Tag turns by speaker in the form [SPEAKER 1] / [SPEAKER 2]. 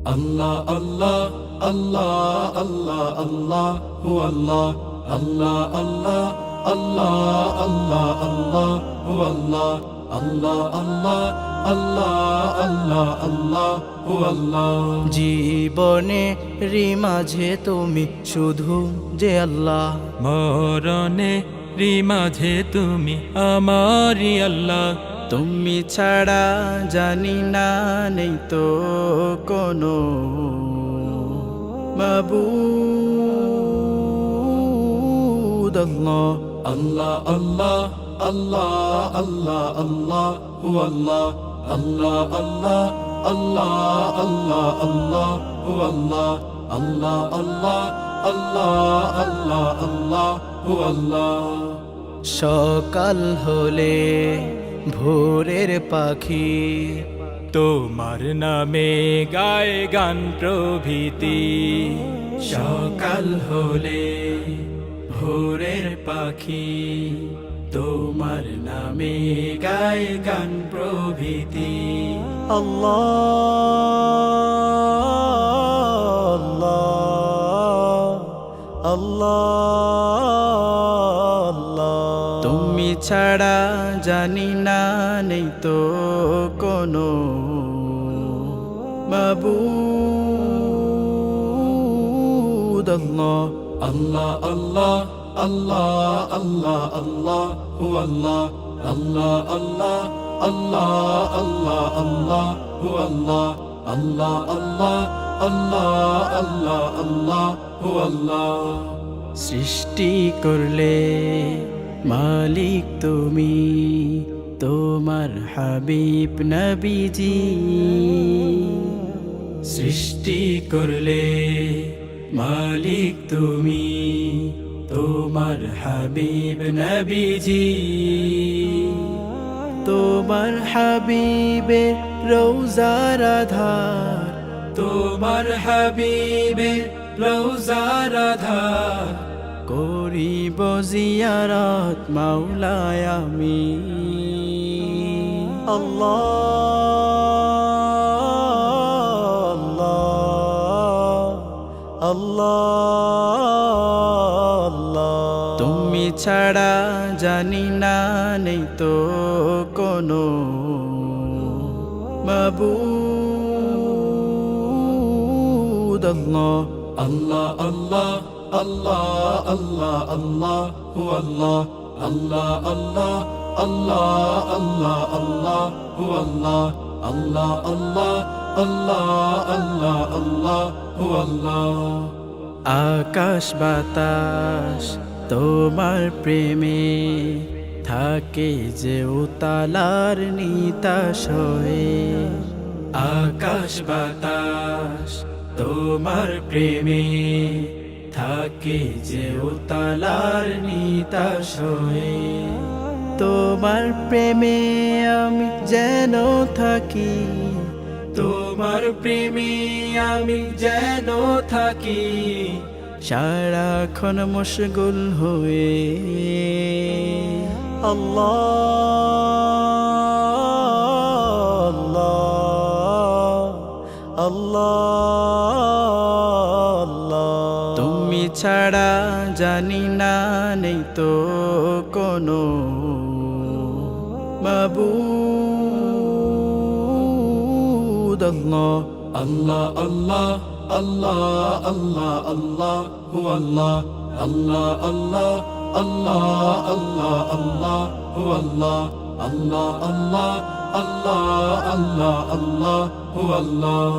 [SPEAKER 1] আল্লাহ আল্লাহ আল্লাহ আল্লাহ আল্লাহ হু আল্লাহ আল্লাহ আল্লাহ আল্লাহ আল্লাহ আল্লাহ হু আল্লাহ আল্লাহ আল্লাহ আল্লাহ আল্লাহ আল্লাহ হু আল্লাহ।
[SPEAKER 2] জীবনে মাঝে তুমি শুধু যে আল্লাহ,
[SPEAKER 3] মরণে মাঝে তুমি আমারি আল্লাহ।
[SPEAKER 2] তুমি ছাড়া জানি না নেই তো কোনো মাবুদ।
[SPEAKER 1] আল্লাহ আল্লাহ আল্লাহ আল্লাহ আল্লাহ হু আল্লাহ আল্লাহ আল্লাহ আল্লাহ আল্লাহ আল্লাহ হু আল্লাহ আল্লাহ আল্লাহ আল্লাহ আল্লাহ আল্লাহ হু আল্লাহ।
[SPEAKER 2] সকাল হলে ভোরের পাখি
[SPEAKER 3] তোমার নামে গায় গান প্রভৃতি।
[SPEAKER 1] সকাল হলে ভোরের পাখি তোমার নামে গায় গান প্রভৃতি।
[SPEAKER 2] আল্লাহ আল্লাহ, তুমি ছাড়া জানি না নেই তো কোনো মাবুদ।
[SPEAKER 1] আল্লাহ আল্লাহ আল্লাহ আল্লাহ আল্লাহ হু আল্লাহ আল্লাহ আল্লাহ আল্লাহ আল্লাহ আল্লাহ হু আল্লাহ আল্লাহ আল্লাহ আল্লাহ আল্লাহ আল্লাহ হু আল্লাহ।
[SPEAKER 2] সৃষ্টি করলে মালিক তুমি, তোমার হাবিব নবীজি।
[SPEAKER 1] সৃষ্টি করলে মালিক তুমি, তোমার হাবিব নবীজি।
[SPEAKER 2] তোমার হাবিবে রওজার আধার,
[SPEAKER 1] তোমার হাবিবে রওজার আধার।
[SPEAKER 2] করিব জিয়ারত মাওলায় আমি। আল্লাহ আল্লাহ, তুমি ছাড়া জানি না নেই তো কোনো মাবুদ।
[SPEAKER 1] আল্লাহ আল্লাহ আল্লাহ আল্লাহ আল্লাহ হু আল্লাহ আল্লাহ আল্লাহ আল্লাহ আল্লাহ আল্লাহ হু আল্লাহ আল্লাহ আল্লাহ আল্লাহ আল্লাহ আল্লাহ হু আল্লাহ।
[SPEAKER 2] আকাশ বাতাস তোমার প্রেমে থাকে যে উতালার নিতাস হয়ে।
[SPEAKER 1] আকাশ বাতাস তোমার প্রেমে থাকে যে উতালার নিতাস হয়ে।
[SPEAKER 2] তোমার প্রেমে আমি যেন থাকি,
[SPEAKER 1] তোমার প্রেমে আমি যেন থাকি।
[SPEAKER 2] সারাক্ষণ মশগুল হয়ে। আল্লাহ আল্লাহ, তুমি ছাড়া জানি না নেই তো কোনো মাবুদ।
[SPEAKER 1] আল্লাহ আল্লাহ আল্লাহ আল্লাহ আল্লাহ হু আল্লাহ আল্লাহ আল্লাহ আল্লাহ আল্লাহ আল্লাহ হু আল্লাহ আল্লাহ আল্লাহ আল্লাহ আল্লাহ আল্লাহ হু আল্লাহ।